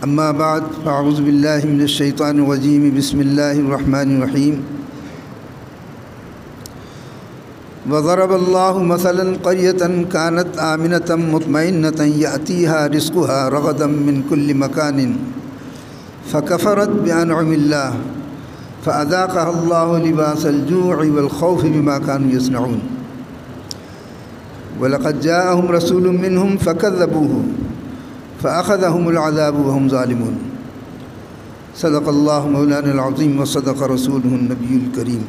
اما بعد فاعوذ باللہ من الشیطان الرجیم بسم اللہ الرحمن الرحیم وضرب اللہ مثلا قریۃ کانت آمنۃ مطمئنۃ یأتیہا رزقها رغدا من کل مکان فکفرت بانعم اللہ فاذاقها اللہ لباس الجوع والخوف بما كانوا يصنعون وَلَقَدْ جَاءَهُمْ رَسُولٌ مِّنْهُمْ فَكَذَّبُوهُ فَأَخَذَهُمُ الْعَذَابُ وَهُمْ ظَالِمُونَ صدق اللہ مولانا العظیم وصدق رسولہ النبی الکریم۔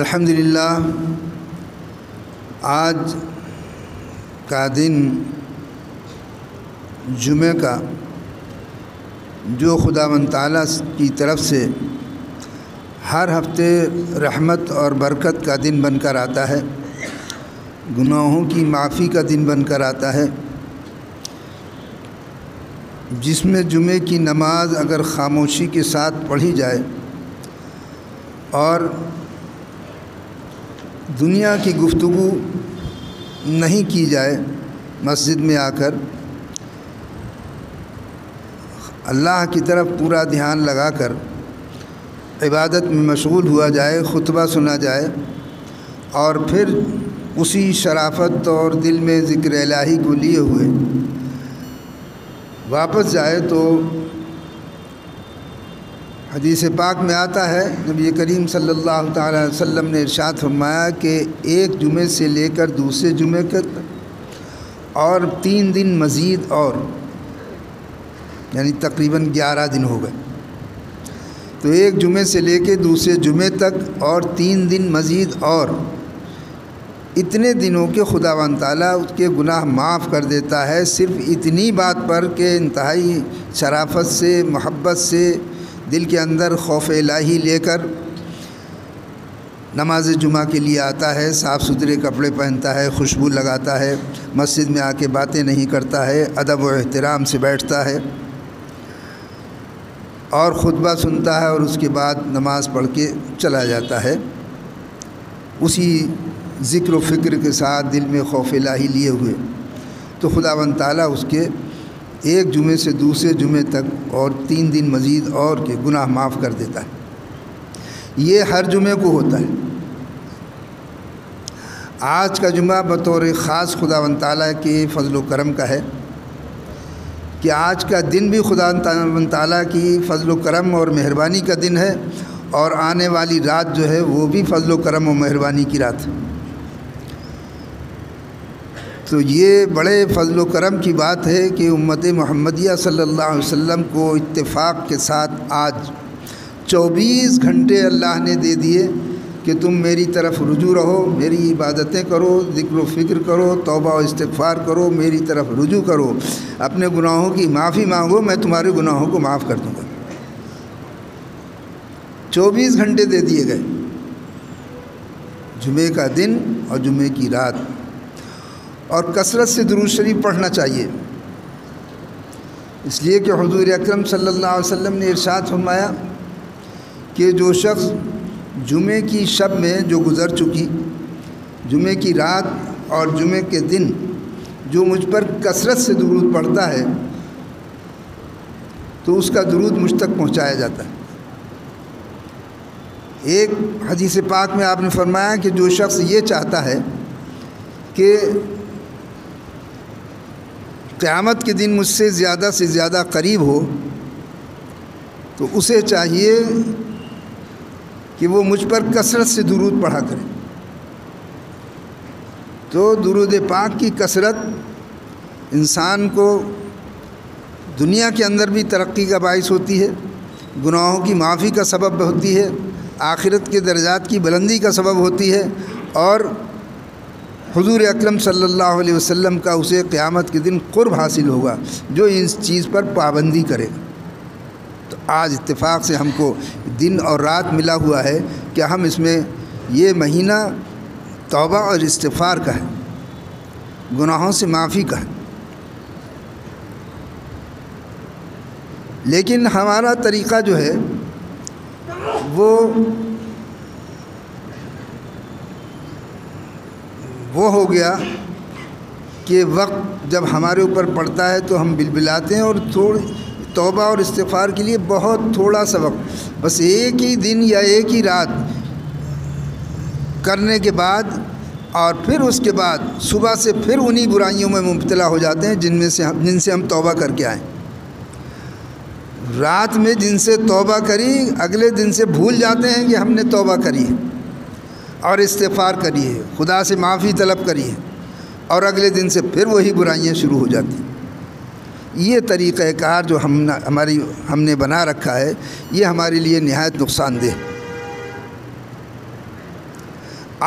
الحمدللہ آج کا دن جمعہ کا جو خداوند تعالیٰ کی طرف سے ہر ہفتے رحمت اور برکت کا دن بن کر آتا ہے، گناہوں کی معافی کا دن بن کر آتا ہے، جس میں جمعے کی نماز اگر خاموشی کے ساتھ پڑھی جائے اور دنیا کی گفتگو نہیں کی جائے، مسجد میں آ کر اللہ کی طرف پورا دھیان لگا کر عبادت میں مشغول ہوا جائے، خطبہ سنا جائے اور پھر اسی شرافت اور دل میں ذکر الہی کو لیے ہوئے واپس جائے، تو حدیث پاک میں آتا ہے نبی کریم صلی اللہ تعالی علیہ وسلم نے ارشاد فرمایا کہ ایک جمعے سے لے کر دوسرے جمعے تک اور 3 دن مزید، اور یعنی تقریباً 11 دن ہو گئے، تو ایک جمعے سے لے کے دوسرے جمعے تک اور 3 دن مزید، اور اتنے دنوں کے خداوند تعالیٰ اس کے گناہ معاف کر دیتا ہے، صرف اتنی بات پر کہ انتہائی شرافت سے، محبت سے، دل کے اندر خوف الہی لے کر نماز جمعہ کے لیے آتا ہے، صاف ستھرے کپڑے پہنتا ہے، خوشبو لگاتا ہے، مسجد میں آ کے باتیں نہیں کرتا ہے، ادب و احترام سے بیٹھتا ہے اور خطبہ سنتا ہے، اور اس کے بعد نماز پڑھ کے چلا جاتا ہے، اسی ذکر و فکر کے ساتھ دل میں خوف الہی لیے ہوئے، تو خداوند تعالیٰ اس کے ایک جمعے سے دوسرے جمعے تک اور 3 دن مزید اور کے گناہ معاف کر دیتا ہے۔ یہ ہر جمعے کو ہوتا ہے۔ آج کا جمعہ بطور خاص خداوند تعالیٰ کے فضل و کرم کا ہے کہ آج کا دن بھی خداوند تعالیٰ کی فضل و کرم اور مہربانی کا دن ہے، اور آنے والی رات جو ہے وہ بھی فضل و کرم و مہربانی کی رات ہے۔ تو یہ بڑے فضل و کرم کی بات ہے کہ امت محمدیہ صلی اللہ علیہ وسلم کو اتفاق کے ساتھ آج 24 گھنٹے اللہ نے دے دیے کہ تم میری طرف رجوع رہو، میری عبادتیں کرو، ذکر و فکر کرو، توبہ و استغفار کرو، میری طرف رجوع کرو، اپنے گناہوں کی معافی مانگو، میں تمہارے گناہوں کو معاف کر دوں گا۔ 24 گھنٹے دے دیے گئے، جمعے کا دن اور جمعے کی رات، اور کثرت سے درود شریف پڑھنا چاہیے، اس لیے کہ حضور اکرم صلی اللہ علیہ وسلم نے ارشاد فرمایا کہ جو شخص جمعے کی شب میں جو گزر چکی، جمعے کی رات اور جمعے کے دن جو مجھ پر کثرت سے درود پڑھتا ہے تو اس کا درود مجھ تک پہنچایا جاتا ہے۔ ایک حدیث پاک میں آپ نے فرمایا کہ جو شخص یہ چاہتا ہے کہ قیامت کے دن مجھ سے زیادہ قریب ہو، تو اسے چاہیے کہ وہ مجھ پر کثرت سے درود پڑھا کرے۔ تو درود پاک کی کثرت انسان کو دنیا کے اندر بھی ترقی کا باعث ہوتی ہے، گناہوں کی معافی کا سبب ہوتی ہے، آخرت کے درجات کی بلندی کا سبب ہوتی ہے، اور حضور اکرم صلی اللہ علیہ وسلم کا اسے قیامت کے دن قرب حاصل ہوگا جو اس چیز پر پابندی کرے گا۔ تو آج اتفاق سے ہم کو دن اور رات ملا ہوا ہے کہ ہم اس میں یہ مہینہ توبہ اور استغفار کا ہے، گناہوں سے معافی کا ہے، لیکن ہمارا طریقہ جو ہے وہ وہ ہو گیا کہ وقت جب ہمارے اوپر پڑتا ہے تو ہم بلبلاتے ہیں، اور توبہ اور استغفار کے لیے بہت تھوڑا سا وقت، بس ایک ہی دن یا ایک ہی رات کرنے کے بعد، اور پھر اس کے بعد صبح سے پھر انہی برائیوں میں مبتلا ہو جاتے ہیں جن سے ہم توبہ کر کے آئیں۔ رات میں جن سے توبہ کری، اگلے دن سے بھول جاتے ہیں کہ ہم نے توبہ کری ہے اور استغفار کری ہے، خدا سے معافی طلب کری ہے، اور اگلے دن سے پھر وہی برائیاں شروع ہو جاتی ہیں۔ یہ طریقہ کار جو ہم نے بنا رکھا ہے، یہ ہمارے لیے نہایت نقصان دہ۔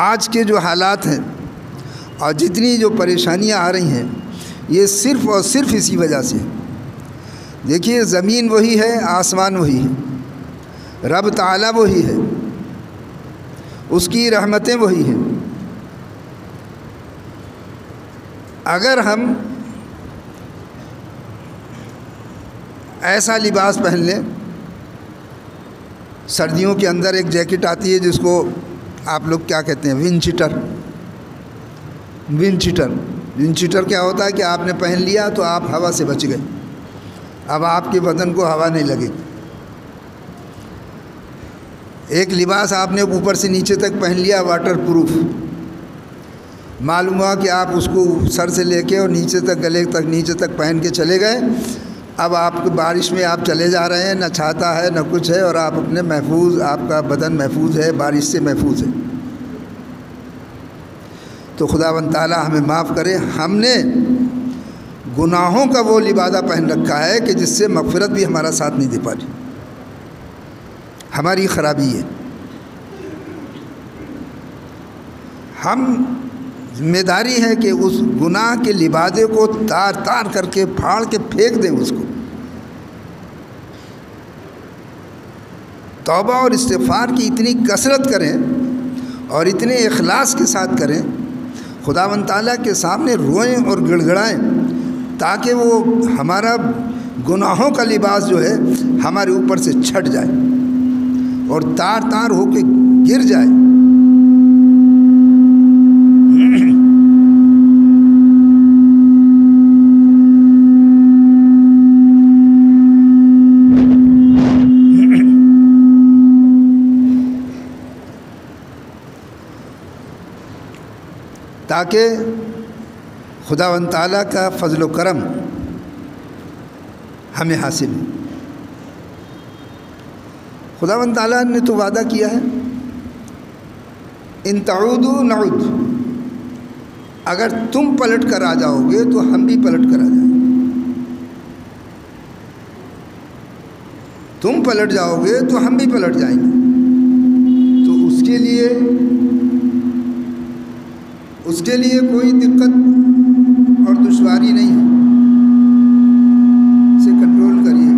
آج کے جو حالات ہیں اور جتنی جو پریشانیاں آ رہی ہیں، یہ صرف اور صرف اسی وجہ سے۔ دیکھیے، زمین وہی ہے، آسمان وہی ہے، رب تعالیٰ وہی ہے، اس کی رحمتیں وہی ہیں۔ اگر ہم ایسا لباس پہن لیں، سردیوں کے اندر ایک جیکٹ آتی ہے جس کو آپ لوگ کیا کہتے ہیں، ونڈ چیٹر۔ ونڈ چیٹر کیا ہوتا ہے کہ آپ نے پہن لیا تو آپ ہوا سے بچ گئے، اب آپ کے بدن کو ہوا نہیں لگے۔ ایک لباس آپ نے اوپر سے نیچے تک پہن لیا، واٹر پروف، معلوم ہوا کہ آپ اس کو سر سے لے کے اور نیچے تک، گلے تک، نیچے تک پہن کے چلے گئے۔ اب آپ کو بارش میں آپ چلے جا رہے ہیں، نہ چھاتا ہے نہ کچھ ہے، اور آپ اپنے محفوظ، آپ کا بدن محفوظ ہے، بارش سے محفوظ ہے۔ تو خداوند تعالیٰ ہمیں معاف کرے، ہم نے گناہوں کا وہ لبادہ پہن رکھا ہے کہ جس سے مغفرت بھی ہمارا ساتھ نہیں دے پا رہی، ہماری خرابی ہے۔ ہم ذمہ داری ہے کہ اس گناہ کے لبادے کو تار تار کر کے پھاڑ کے پھینک دیں، اس کو توبہ اور استغفار کی اتنی کثرت کریں اور اتنے اخلاص کے ساتھ کریں، خداوند تعالیٰ کے سامنے روئیں اور گڑ گڑائیں، تاکہ وہ ہمارا گناہوں کا لباس جو ہے ہمارے اوپر سے چھٹ جائے اور تار تار ہو کے گر جائے۔ تاکہ خداوند تعالیٰ کا فضل و کرم ہمیں حاصل ہو۔ خداوند تعالیٰ نے تو وعدہ کیا ہے، ان تعودوا نعود، اگر تم پلٹ کر آ جاؤ گے تو ہم بھی پلٹ کر آ جائیں گے، تم پلٹ جاؤ گے تو ہم بھی پلٹ جائیں گے۔ تو اس کے لیے کوئی دقت اور دشواری نہیں ہے، اسے کنٹرول کریے۔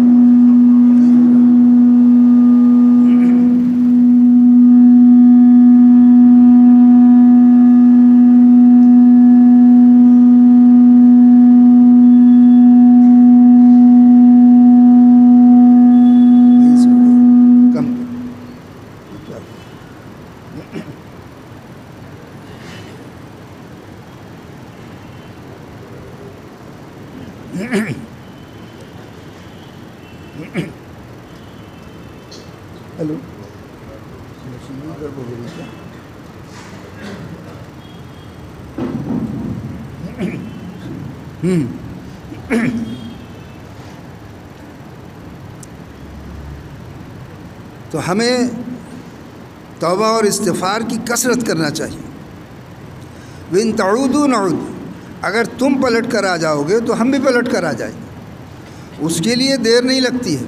ہیلو، تو ہمیں توبہ اور استغفار کی کثرت کرنا چاہیے۔ وَإِن تَعُودُوا نَعُودُ، اگر تم پلٹ کر آ جاؤ گے تو ہم بھی پلٹ کر آ جائیں گے۔ اس کے لیے دیر نہیں لگتی ہے،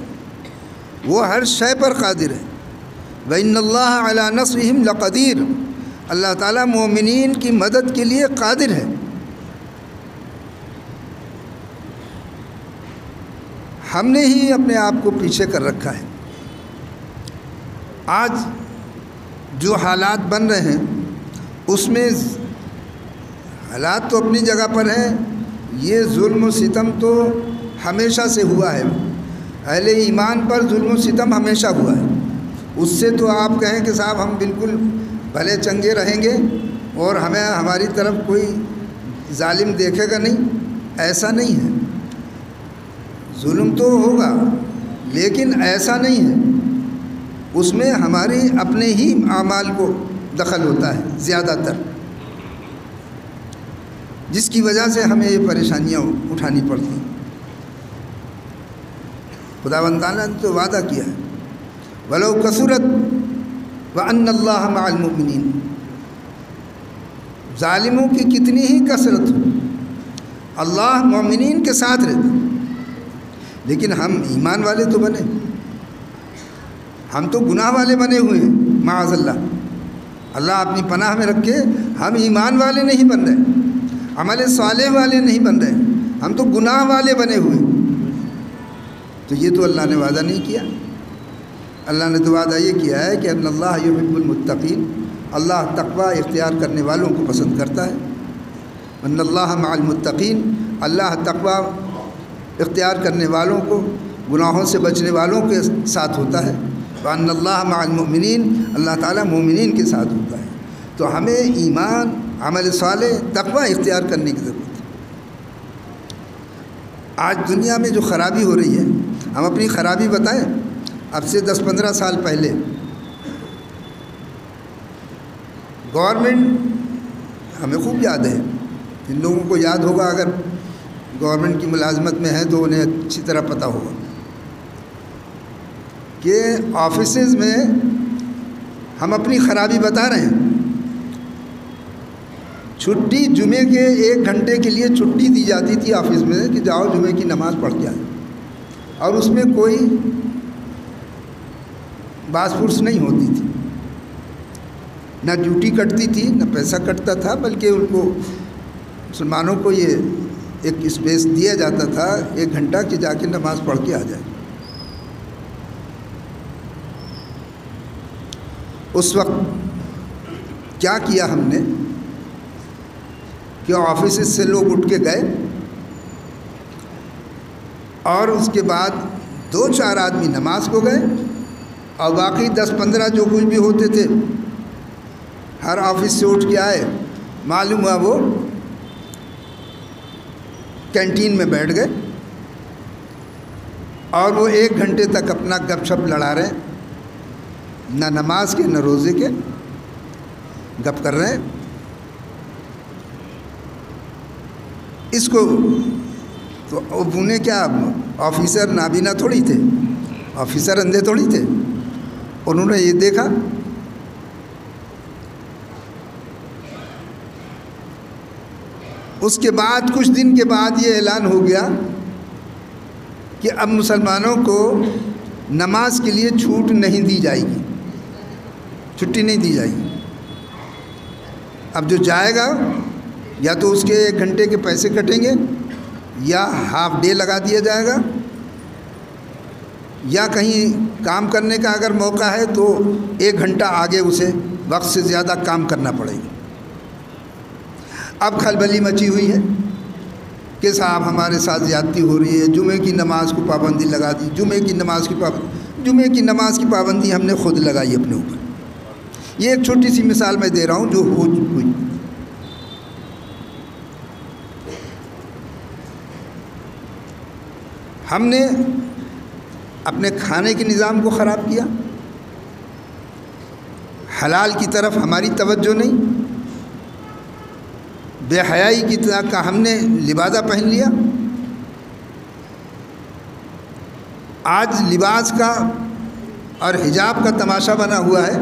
وہ ہر شے پر قادر ہے۔ وَإِنَّ اللَّهَ عَلَىٰ نَصْرِهِمْ لَقَدِيرٌ، اللہ تعالیٰ مومنین کی مدد کے لیے قادر ہے۔ ہم نے ہی اپنے آپ کو پیچھے کر رکھا ہے۔ آج جو حالات بن رہے ہیں اس میں حالات تو اپنی جگہ پر ہیں، یہ ظلم و ستم تو ہمیشہ سے ہوا ہے، اہل ایمان پر ظلم و ستم ہمیشہ ہوا ہے۔ اس سے تو آپ کہیں کہ صاحب ہم بالکل بھلے چنگے رہیں گے، اور ہمیں ہماری طرف کوئی ظالم دیکھے گا نہیں، ایسا نہیں ہے۔ ظلم تو ہوگا لیکن ایسا نہیں ہے، اس میں ہمارے اپنے ہی اعمال کو دخل ہوتا ہے زیادہ تر، جس کی وجہ سے ہمیں یہ پریشانیاں اٹھانی پڑتی ہیں۔ خداوند تعالیٰ نے تو وعدہ کیا ہے وَلَوْ كَثُرَتْ وَأَنَّ اللَّهَ مَعَ الْمُؤْمِنِينَ، ظالموں کی کتنی ہی کثرت ہو، اللہ مومنین کے ساتھ رہتے، لیکن ہم ایمان والے تو بنے، ہم تو گناہ والے بنے ہوئے ہیں معاذ اللہ۔ اللہ اپنی پناہ میں رکھے، ہم ایمان والے نہیں بن رہے، عمل صالح والے نہیں بن رہے، ہم تو گناہ والے بنے ہوئے۔ تو یہ تو اللہ نے وعدہ نہیں کیا، اللہ نے تو وعدہ یہ کیا ہے کہ ان اللہ یحب المتقین، اللہ تقوی اختیار کرنے والوں کو پسند کرتا ہے۔ ان اللہ مع المتقین، اللہ تقوی اختیار کرنے والوں کو، گناہوں سے بچنے والوں کے ساتھ ہوتا ہے۔ وان اللہ مع المؤمنین، اللہ تعالیٰ مومنین کے ساتھ ہوتا ہے۔ تو ہمیں ایمان، عمل صالح، تقوی اختیار کرنے کی ضرورت ہے۔ آج دنیا میں جو خرابی ہو رہی ہے، ہم اپنی خرابی بتائیں۔ اب سے 10-15 سال پہلے گورنمنٹ، ہمیں خوب یاد ہے، جن لوگوں کو یاد ہوگا اگر گورنمنٹ کی ملازمت میں ہے تو انہیں اچھی طرح پتہ ہوگا کہ آفیسز میں ہم اپنی خرابی بتا رہے ہیں۔ چھٹی جمعے کے 1 گھنٹے کے لیے چھٹی دی جاتی تھی آفس میں کہ جاؤ جمعے کی نماز پڑھ کے آئے، اور اس میں کوئی باس پرس نہیں ہوتی تھی، نہ ڈیوٹی کٹتی تھی نہ پیسہ کٹتا تھا، بلکہ ان کو مسلمانوں کو یہ ایک اسپیس دیا جاتا تھا 1 گھنٹہ کہ جا کے نماز پڑھ کے آ جائے۔ اس وقت کیا کیا ہم نے کہ آفیسز سے لوگ اٹھ کے گئے، اور اس کے بعد 2-4 آدمی نماز کو گئے، اور باقی 10-15 جو کچھ بھی ہوتے تھے ہر آفس سے اٹھ کے آئے، معلوم ہوا وہ کینٹین میں بیٹھ گئے، اور وہ 1 گھنٹے تک اپنا گپ شپ لڑا رہے ہیں، نہ نماز کے نہ روزے کے، گپ کر رہے ہیں۔ اس کو تو انہیں کیا، آفیسر نابینا تھوڑی تھے، آفیسر اندھے تھوڑی تھے، انہوں نے یہ دیکھا۔ اس کے بعد کچھ دن کے بعد یہ اعلان ہو گیا کہ اب مسلمانوں کو نماز کے لیے چھوٹ نہیں دی جائے گی، چھٹی نہیں دی جائے گی۔ اب جو جائے گا یا تو اس کے 1 گھنٹے کے پیسے کٹیں گے، یا ہاف ڈے لگا دیا جائے گا، یا کہیں کام کرنے کا اگر موقع ہے تو 1 گھنٹہ آگے اسے وقت سے زیادہ کام کرنا پڑے گا۔ اب کھلبلی مچی ہوئی ہے کہ صاحب ہمارے ساتھ زیادتی ہو رہی ہے، جمعے کی نماز کو پابندی لگا دی، جمعے کی نماز کی پابندی ہم نے خود لگائی اپنے اوپر۔ یہ ایک چھوٹی سی مثال میں دے رہا ہوں جو ہوئی۔ ہم نے اپنے کھانے کے نظام کو خراب کیا، حلال کی طرف ہماری توجہ نہیں، بے حیائی کی طرح کا ہم نے لبادہ پہن لیا۔ آج لباس کا اور حجاب کا تماشا بنا ہوا ہے۔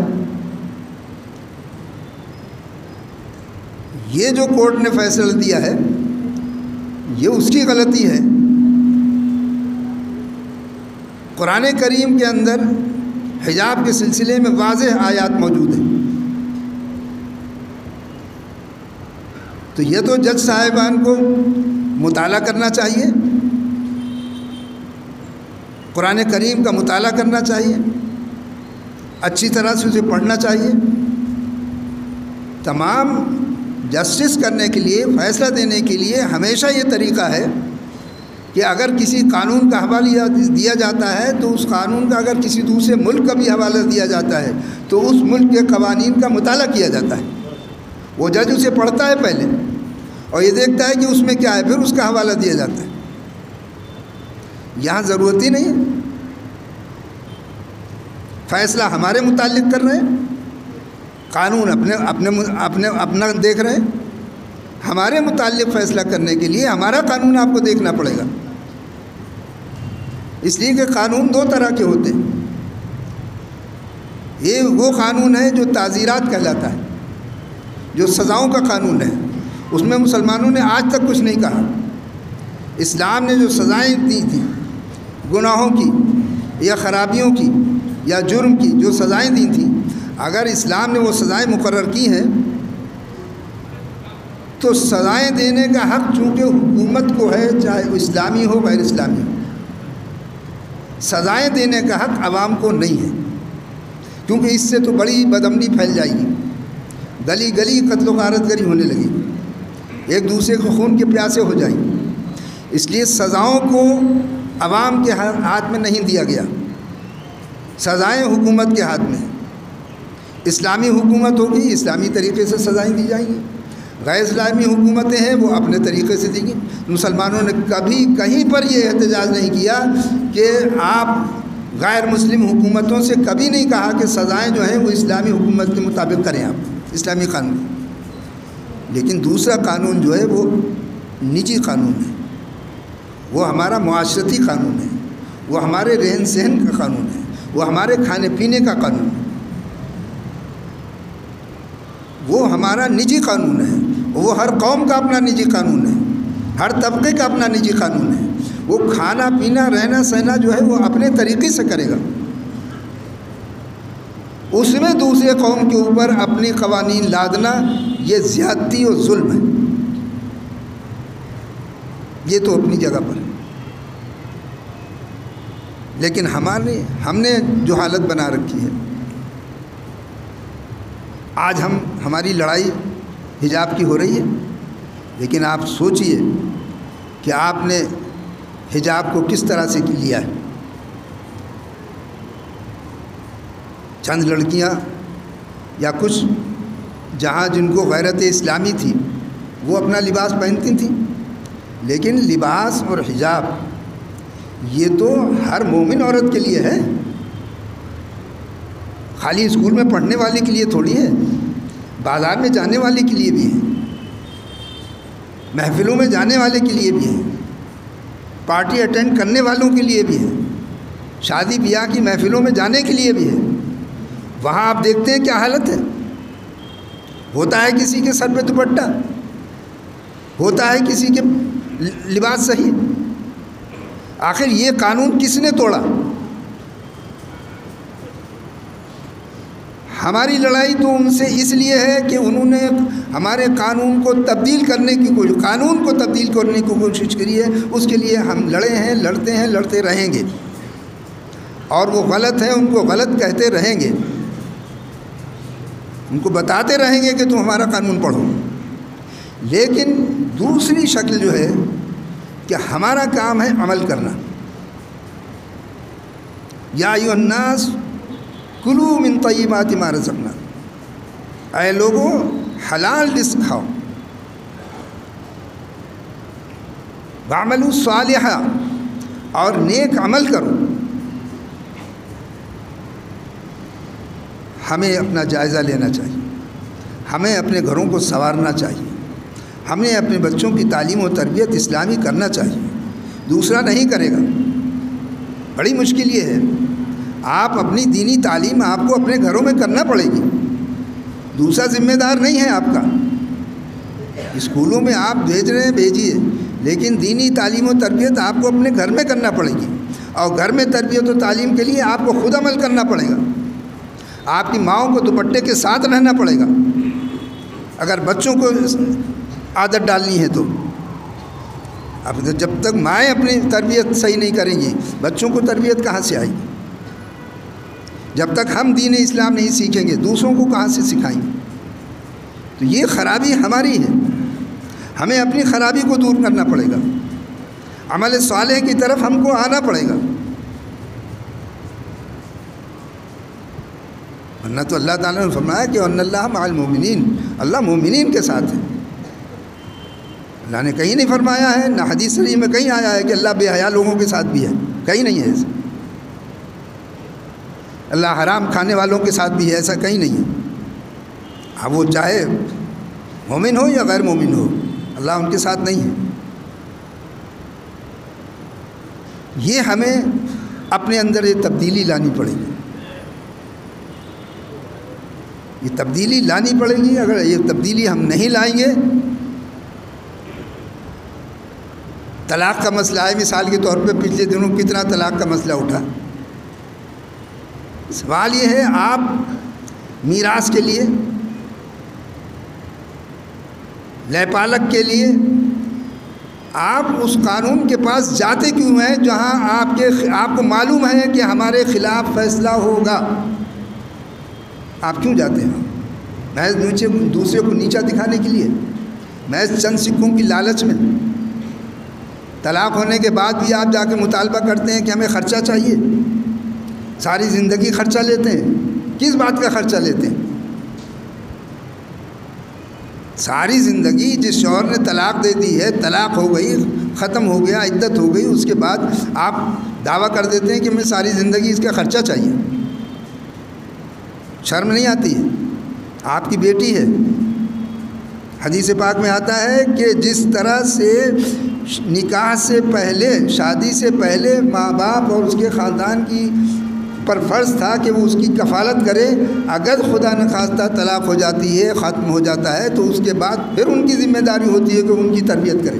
یہ جو کورٹ نے فیصلہ دیا ہے یہ اس کی غلطی ہے۔ قرآن کریم کے اندر حجاب کے سلسلے میں واضح آیات موجود ہیں۔ تو یہ تو جج صاحبان کو مطالعہ کرنا چاہیے، قرآن کریم کا مطالعہ کرنا چاہیے، اچھی طرح سے اسے پڑھنا چاہیے۔ تمام جسٹس کرنے کے لیے، فیصلہ دینے کے لیے ہمیشہ یہ طریقہ ہے کہ اگر کسی قانون کا حوالہ دیا جاتا ہے تو اس قانون کا اگر کسی دوسرے ملک کا بھی حوالہ دیا جاتا ہے تو اس ملک کے قوانین کا مطالعہ کیا جاتا ہے، وہ جج اسے پڑھتا ہے پہلے اور یہ دیکھتا ہے کہ اس میں کیا ہے، پھر اس کا حوالہ دیا جاتا ہے۔ یہاں ضرورت ہی نہیں ہے، فیصلہ ہمارے متعلق کر رہے ہیں، قانون اپنا دیکھ رہے ہیں۔ ہمارے متعلق فیصلہ کرنے کے لیے ہمارا قانون آپ کو دیکھنا پڑے گا، اس لیے کہ قانون دو طرح کے ہوتے ہیں۔ یہ وہ قانون ہے جو تعزیرات کہلاتا ہے، جو سزاؤں کا قانون ہے، اس میں مسلمانوں نے آج تک کچھ نہیں کہا۔ اسلام نے جو سزائیں دی تھیں گناہوں کی یا خرابیوں کی یا جرم کی، جو سزائیں دی تھیں، اگر اسلام نے وہ سزائیں مقرر کی ہیں تو سزائیں دینے کا حق چونکہ حکومت کو ہے، چاہے وہ اسلامی ہو غیر اسلامی ہو۔ سزائیں دینے کا حق عوام کو نہیں ہے، کیونکہ اس سے تو بڑی بدامنی پھیل جائے گی، گلی گلی قتل و غارت گری ہونے لگی، ایک دوسرے کو خون کے پیاسے ہو جائیں۔ اس لیے سزاؤں کو عوام کے ہاتھ میں نہیں دیا گیا، سزائیں حکومت کے ہاتھ میں۔ اسلامی حکومت ہوگی، اسلامی طریقے سے سزائیں دی جائیں گی، غیر اسلامی حکومتیں ہیں وہ اپنے طریقے سے دیں گی۔ مسلمانوں نے کبھی کہیں پر یہ احتجاج نہیں کیا کہ آپ غیر مسلم حکومتوں سے کبھی نہیں کہا کہ سزائیں جو ہیں وہ اسلامی حکومت کے مطابق کریں آپ، اسلامی قانون۔ لیکن دوسرا قانون جو ہے وہ نجی قانون ہے، وہ ہمارا معاشرتی قانون ہے، وہ ہمارے رہن سہن کا قانون ہے، وہ ہمارے کھانے پینے کا قانون ہے، وہ ہمارا نجی قانون ہے۔ وہ ہر قوم کا اپنا نجی قانون ہے، ہر طبقے کا اپنا نجی قانون ہے۔ وہ کھانا پینا رہنا سہنا جو ہے وہ اپنے طریقے سے کرے گا، اس میں دوسرے قوم کے اوپر اپنی قوانین لادنا یہ زیادتی اور ظلم ہے، یہ تو اپنی جگہ پر ہے۔ لیکن ہم نے جو حالت بنا رکھی ہے، آج ہماری لڑائی حجاب کی ہو رہی ہے، لیکن آپ سوچئے کہ آپ نے حجاب کو کس طرح سے لیا ہے۔ چند لڑکیاں یا کچھ جہاں جن کو غیرت اسلامی تھی وہ اپنا لباس پہنتی تھیں، لیکن لباس اور حجاب یہ تو ہر مومن عورت کے لیے ہے، خالی اسکول میں پڑھنے والے کے لیے تھوڑی ہے، بازار میں جانے والے کے لیے بھی ہے، محفلوں میں جانے والے کے لیے بھی ہے، پارٹی اٹینڈ کرنے والوں کے لیے بھی ہے، شادی بیاہ کی محفلوں میں جانے کے لیے بھی ہے۔ وہاں آپ دیکھتے ہیں کیا حالت ہے، ہوتا ہے کسی کے سر پہ دوپٹہ، ہوتا ہے کسی کے لباس صحیح۔ آخر یہ قانون کس نے توڑا؟ ہماری لڑائی تو ان سے اس لیے ہے کہ انہوں نے ہمارے قانون کو تبدیل کرنے کی کوشش کری ہے، اس کے لیے ہم لڑے ہیں، لڑتے ہیں، لڑتے رہیں گے، اور وہ غلط ہیں ان کو غلط کہتے رہیں گے، ان کو بتاتے رہیں گے کہ تم ہمارا قانون پڑھو۔ لیکن دوسری شکل جو ہے کہ ہمارا کام ہے عمل کرنا۔ یا ایھا الناس کلوا من طیبات ما رزقناکم، اے لوگوں حلال رزق کھاؤ، واعملوا صالحا، اور نیک عمل کرو۔ ہمیں اپنا جائزہ لینا چاہیے، ہمیں اپنے گھروں کو سنوارنا چاہیے، ہمیں اپنے بچوں کی تعلیم و تربیت اسلامی کرنا چاہیے، دوسرا نہیں کرے گا۔ بڑی مشکل یہ ہے، آپ اپنی دینی تعلیم آپ کو اپنے گھروں میں کرنا پڑے گی، دوسرا ذمہ دار نہیں ہے آپ کا۔ اسکولوں میں آپ بھیج رہے ہیں بھیجیے، لیکن دینی تعلیم و تربیت آپ کو اپنے گھر میں کرنا پڑے گی، اور گھر میں تربیت و تعلیم کے لیے آپ کو خود عمل کرنا پڑے گا۔ آپ کی ماؤں کو دوپٹے کے ساتھ رہنا پڑے گا اگر بچوں کو عادت ڈالنی ہے تو۔ اب جب تک مائیں اپنی تربیت صحیح نہیں کریں گی، بچوں کو تربیت کہاں سے آئے گی؟ جب تک ہم دین اسلام نہیں سیکھیں گے، دوسروں کو کہاں سے سکھائیں گے؟ تو یہ خرابی ہماری ہے، ہمیں اپنی خرابی کو دور کرنا پڑے گا، عمل صالح کی طرف ہم کو آنا پڑے گا۔ ورنہ تو اللہ تعالیٰ نے فرمایا کہ ان اللہ مع المؤمنین، اللہ مومنین کے ساتھ ہے۔ اللہ نے کہیں نہیں فرمایا ہے، نہ حدیث شریف میں کہیں آیا ہے کہ اللہ بے حیا لوگوں کے ساتھ بھی ہے، کہیں نہیں ہے ایسا۔ اللہ حرام کھانے والوں کے ساتھ بھی ہے، ایسا کہیں نہیں ہے۔ اب وہ چاہے مومن ہو یا غیر مومن ہو، اللہ ان کے ساتھ نہیں ہے۔ یہ ہمیں اپنے اندر یہ تبدیلی لانی پڑے گی، یہ تبدیلی لانی پڑے گی۔ اگر یہ تبدیلی ہم نہیں لائیں گے، طلاق کا مسئلہ ہے، مثال کے طور پہ پچھلے دنوں کتنا طلاق کا مسئلہ اٹھا۔ سوال یہ ہے، آپ میراث کے لیے، لے پالک کے لیے آپ اس قانون کے پاس جاتے کیوں ہیں جہاں آپ کو معلوم ہے کہ ہمارے خلاف فیصلہ ہوگا؟ آپ کیوں جاتے ہیں؟ محض دوسرے کو نیچا دکھانے کے لیے، محض چند سکوں کی لالچ میں؟ طلاق ہونے کے بعد بھی آپ جا کے مطالبہ کرتے ہیں کہ ہمیں خرچہ چاہیے، ساری زندگی خرچہ لیتے ہیں۔ کس بات کا خرچہ لیتے ہیں؟ ساری زندگی جس شوہر نے طلاق دے دی ہے، طلاق ہو گئی، ختم ہو گیا، عدت ہو گئی، اس کے بعد آپ دعویٰ کر دیتے ہیں کہ ہمیں ساری زندگی اس کا خرچہ چاہیے۔ شرم نہیں آتی ہے؟ آپ کی بیٹی ہے، حدیث پاک میں آتا ہے کہ جس طرح سے نکاح سے پہلے، شادی سے پہلے ماں باپ اور اس کے خاندان کی پر فرض تھا کہ وہ اس کی کفالت کرے، اگر خدا نخواستہ طلاق ہو جاتی ہے، ختم ہو جاتا ہے، تو اس کے بعد پھر ان کی ذمہ داری ہوتی ہے کہ ان کی تربیت کرے۔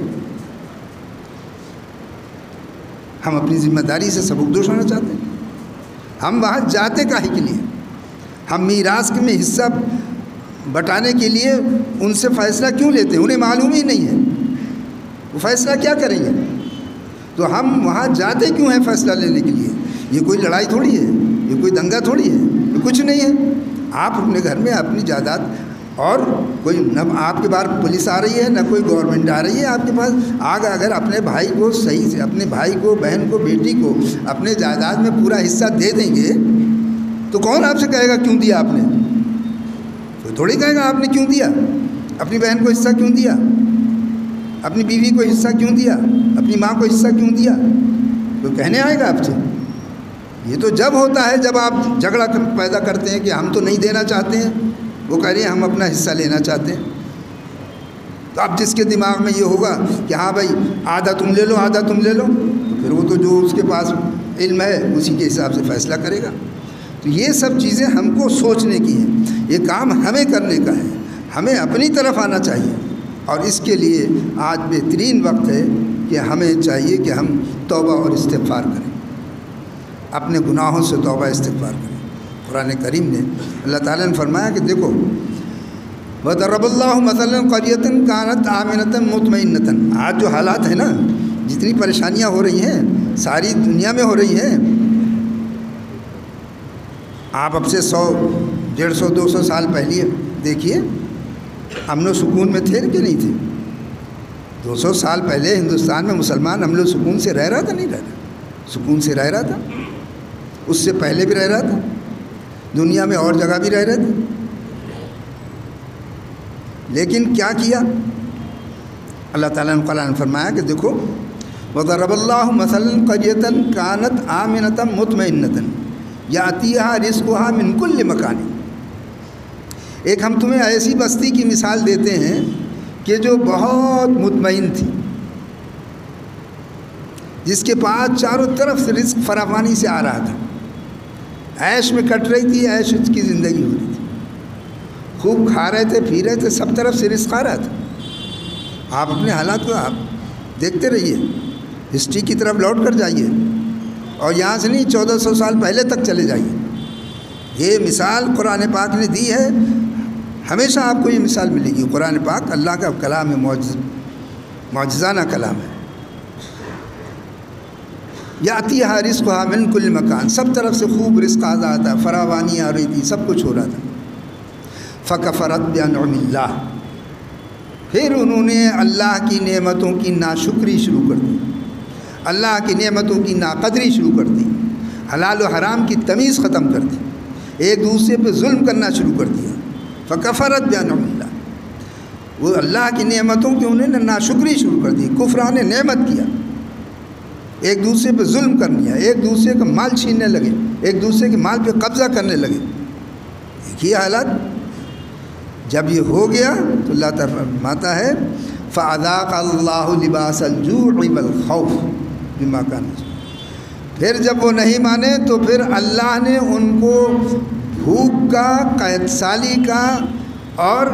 ہم اپنی ذمہ داری سے سبکدوش ہونا چاہتے ہیں؟ ہم وہاں جاتے کاہے کے لیے؟ ہم میراث میں حصہ بٹانے کے لیے ان سے فیصلہ کیوں لیتے ہیں؟ انہیں معلوم ہی نہیں ہے وہ فیصلہ کیا کریں گے، تو ہم وہاں جاتے کیوں ہیں فیصلہ لینے کے لیے؟ یہ کوئی لڑائی تھوڑی ہے، یہ کوئی دنگا تھوڑی ہے، یہ کچھ نہیں ہے۔ آپ اپنے گھر میں اپنی جائیداد، اور کوئی نہ آپ کے باہر پولیس آ رہی ہے، نہ کوئی گورنمنٹ آ رہی ہے آپ کے پاس۔ اگر اپنے بھائی کو صحیح سے، اپنے بھائی کو، بہن کو، بیٹی کو اپنے جائیداد میں پورا حصہ دے دیں گے تو کون آپ سے کہے گا کیوں دیا آپ نے؟ کوئی تھوڑی کہے گا آپ نے کیوں دیا، اپنی بہن کو حصہ کیوں دیا، اپنی بیوی کو حصہ کیوں دیا، اپنی ماں کو حصہ کیوں دیا؟ کوئی کہنے آئے گا آپ سے؟ یہ تو جب ہوتا ہے جب آپ جھگڑا پیدا کرتے ہیں کہ ہم تو نہیں دینا چاہتے ہیں، وہ کہہ رہے ہیں ہم اپنا حصہ لینا چاہتے ہیں۔ تو اب جس کے دماغ میں یہ ہوگا کہ ہاں بھائی آدھا تم لے لو، آدھا تم لے لو، تو پھر وہ تو جو اس کے پاس علم ہے اسی کے حساب سے فیصلہ کرے گا۔ تو یہ سب چیزیں ہم کو سوچنے کی ہیں، یہ کام ہمیں کرنے کا ہے، ہمیں اپنی طرف آنا چاہیے، اور اس کے لیے آج بہترین وقت ہے کہ ہمیں چاہیے کہ ہم توبہ اور استغفار کریں، اپنے گناہوں سے توبہ استغفار کریں۔ قرآن کریم نے اللہ تعالیٰ نے فرمایا کہ دیکھو وَضَرَبَ اللَّهُ مَثَلًا قَرْيَةً كَانَتْ آمِنَةً مُطْمَئِنَّةً۔ آج جو حالات ہیں نا، جتنی پریشانیاں ہو رہی ہیں ساری دنیا میں ہو رہی ہیں، آپ اب سے 100، 150، 200 سال پہلے دیکھیے، امن و سکون میں تھے کہ نہیں تھے؟ 200 سال پہلے ہندوستان میں مسلمان امن و سکون سے رہ رہا تھا؟ نہیں رہ رہا، سکون سے رہ رہا تھا، اس سے پہلے بھی رہ رہا تھا، دنیا میں اور جگہ بھی رہ رہے تھے۔ لیکن کیا کیا اللہ تعالیٰ نے؟ قرآن نے فرمایا کہ دیکھو وَضَرَبَ اللَّهُ مَثَلًا قَرْيَةً كَانَتْ آمِنَةً مُطْمَئِنَّةً يَأْتِيهَا رِزْقُهَا مِنْ كُلِّ مَكَانٍ۔ ایک ہم تمہیں ایسی بستی کی مثال دیتے ہیں کہ جو بہت مطمئن تھی، جس کے پاس چاروں طرف سے رزق فراوانی سے آ رہا تھا، عیش میں کٹ رہی تھی، عیش کی زندگی ہو رہی تھی، خوب کھا رہے تھے، پی رہے تھے، سب طرف سے رزق آ رہا تھا۔ آپ اپنے حالات کو آپ دیکھتے رہیے، ہسٹری کی طرف لوٹ کر جائیے، اور یہاں سے نہیں 1400 سال پہلے تک چلے جائیے۔ یہ مثال قرآن پاک نے دی ہے، ہمیشہ آپ کو یہ مثال ملے گی۔ قرآن پاک اللہ کا کلام ہے، معجزانہ کلام ہے۔ یاتیہا رزقہا من کل مکان، سب طرف سے خوب رزق آ رہا تھا، فراوانی آ رہی تھی، سب کچھ ہو رہا تھا۔ فکفرت بانعم اللہ، پھر انہوں نے اللہ کی نعمتوں کی ناشکری شروع کر دی، اللہ کی نعمتوں کی ناقدری شروع کر دی، حلال و حرام کی تمیز ختم کر دی، ایک دوسرے پہ ظلم کرنا شروع کر دیا۔ فکفرت بانعم اللہ، وہ اللہ کی نعمتوں کی انہوں نے ناشکری شروع کر دی، کفران نعمت کیا، ایک دوسرے پہ ظلم کر لیا، ایک دوسرے کا مال چھیننے لگے، ایک دوسرے کے مال پہ قبضہ کرنے لگے۔ یہ حالات جب یہ ہو گیا تو اللہ تعالیٰ فرماتا ہے فَأَذَاقَ اللَّهُ لِبَاسَ الْجُوعِ وَالْخَوْفِ بِمَا كَانُوا، پھر جب وہ نہیں مانے تو پھر اللہ نے ان کو بھوک کا، قحط سالی کا اور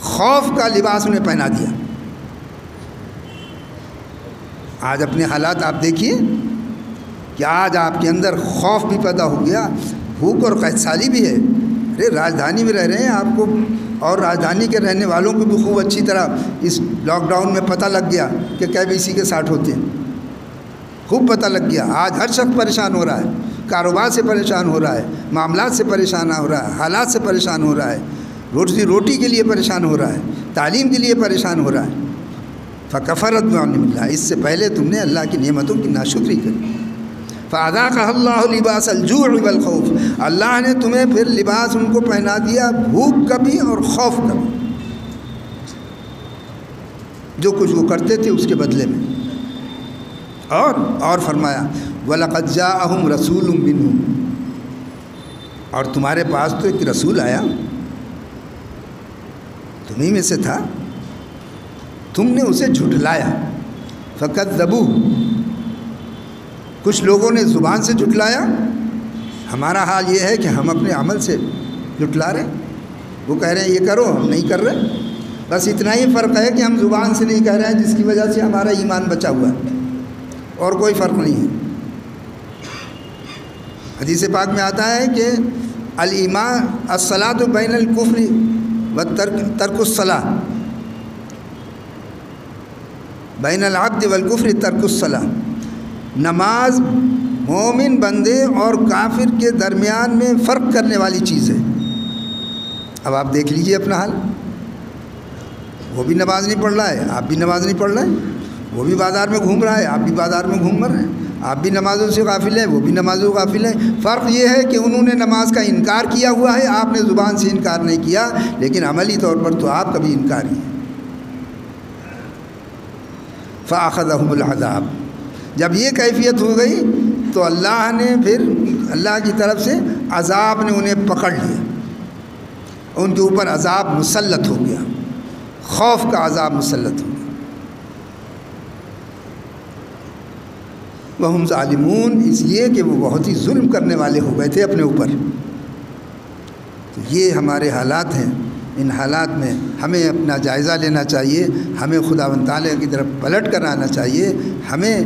خوف کا لباس انہیں پہنا دیا۔ آج اپنے حالات آپ دیکھیے کہ آج آپ کے اندر خوف بھی پیدا ہو گیا، بھوک اور قحط سالی بھی ہے۔ ارے راجدھانی میں رہ رہے ہیں آپ کو، اور راجدھانی کے رہنے والوں کو بھی خوب اچھی طرح اس لاک ڈاؤن میں پتہ لگ گیا کہ KBC کے 60 ہوتے ہیں، خوب پتہ لگ گیا۔ آج ہر شخص پریشان ہو رہا ہے، کاروبار سے پریشان ہو رہا ہے، معاملات سے پریشان ہو رہا ہے، حالات سے پریشان ہو رہا ہے، روٹی کے لیے پریشان ہو رہا ہے، تعلیم کے لیے پریشان ہو رہا ہے۔ فکفرت بانعم اللہ، اس سے پہلے تم نے اللہ کی نعمتوں کی ناشکری کری۔ فَأَذَاقَهَا اللَّهُ لِبَاسَ الْجُوعِ وَالْخَوْفِ، اللہ نے تمہیں پھر لباس ان کو پہنا دیا، بھوک کا بھی اور خوف کا بھی، جو کچھ وہ کرتے تھے اس کے بدلے میں۔ اور فرمایا وَلَقَدْ جَاءَهُمْ رَسُولٌ مِّنْهُمْ، اور تمہارے پاس تو ایک رسول آیا، تمہیں میں سے تھا، تم نے اسے جھٹلایا۔ فَكَذَّبُوهُ، کچھ لوگوں نے زبان سے جھٹلایا، ہمارا حال یہ ہے کہ ہم اپنے عمل سے جھٹلا رہے ہیں۔ وہ کہہ رہے ہیں یہ کرو، ہم نہیں کر رہے، بس اتنا ہی فرق ہے کہ ہم زبان سے نہیں کہہ رہے ہیں، جس کی وجہ سے ہمارا ایمان بچا ہوا ہے، اور کوئی فرق نہیں ہے۔ حدیث پاک میں آتا ہے کہ الایمان الصلاۃ بین الکفر و ترک الصلاۃ، بین العبد والکفر ترک الصلاۃ، نماز مومن بندے اور کافر کے درمیان میں فرق کرنے والی چیز ہے۔ اب آپ دیکھ لیجئے اپنا حال، وہ بھی نماز نہیں پڑھ رہا ہے، آپ بھی نماز نہیں پڑھ رہے ہیں، وہ بھی بازار میں گھوم رہا ہے، آپ بھی بازار میں گھوم رہے ہیں، آپ بھی نمازوں سے غافل ہیں، وہ بھی نمازوں سے غافل ہیں۔ فرق یہ ہے کہ انہوں نے نماز کا انکار کیا ہوا ہے، آپ نے زبان سے انکار نہیں کیا، لیکن عملی طور پر تو آپ کا بھی انکار ہی ہے۔ فَأَخَذَهُمُ الْعَذَابُ، جب یہ کیفیت ہو گئی تو اللہ نے پھر اللہ کی طرف سے عذاب نے انہیں پکڑ لیا، ان کے اوپر عذاب مسلط ہو گیا، خوف کا عذاب مسلط ہو گیا۔ وَهُمْ ظَالِمُونَ، اس لیے کہ وہ بہت ہی ظلم کرنے والے ہو گئے تھے اپنے اوپر۔ تو یہ ہمارے حالات ہیں، ان حالات میں ہمیں اپنا جائزہ لینا چاہیے، ہمیں خداوند تعالیٰ کی طرف پلٹ کر آنا چاہیے، ہمیں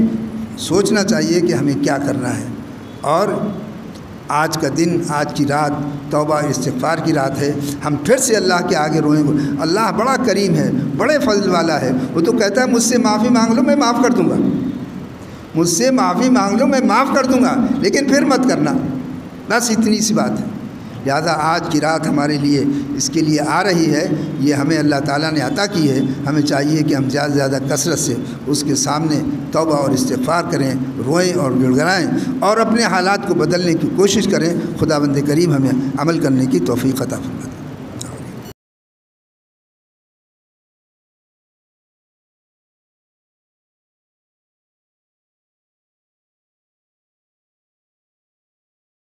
سوچنا چاہیے کہ ہمیں کیا کرنا ہے۔ اور آج کا دن، آج کی رات توبہ استغفار کی رات ہے، ہم پھر سے اللہ کے آگے روئیں گے۔ اللہ بڑا کریم ہے، بڑے فضل والا ہے، وہ تو کہتا ہے مجھ سے معافی مانگ لو میں معاف کر دوں گا، مجھ سے معافی مانگ لو میں معاف کر دوں گا، لیکن پھر مت کرنا، بس اتنی سی بات ہے۔ لہذا آج کی رات ہمارے لیے اس کے لیے آ رہی ہے، یہ ہمیں اللہ تعالیٰ نے عطا کی ہے، ہمیں چاہیے کہ ہم زیادہ سے زیادہ کثرت سے اس کے سامنے توبہ اور استغفار کریں، روئیں اور گڑ گڑائیں اور اپنے حالات کو بدلنے کی کوشش کریں۔ خداوند کریم ہمیں عمل کرنے کی توفیق عطا فرمائے۔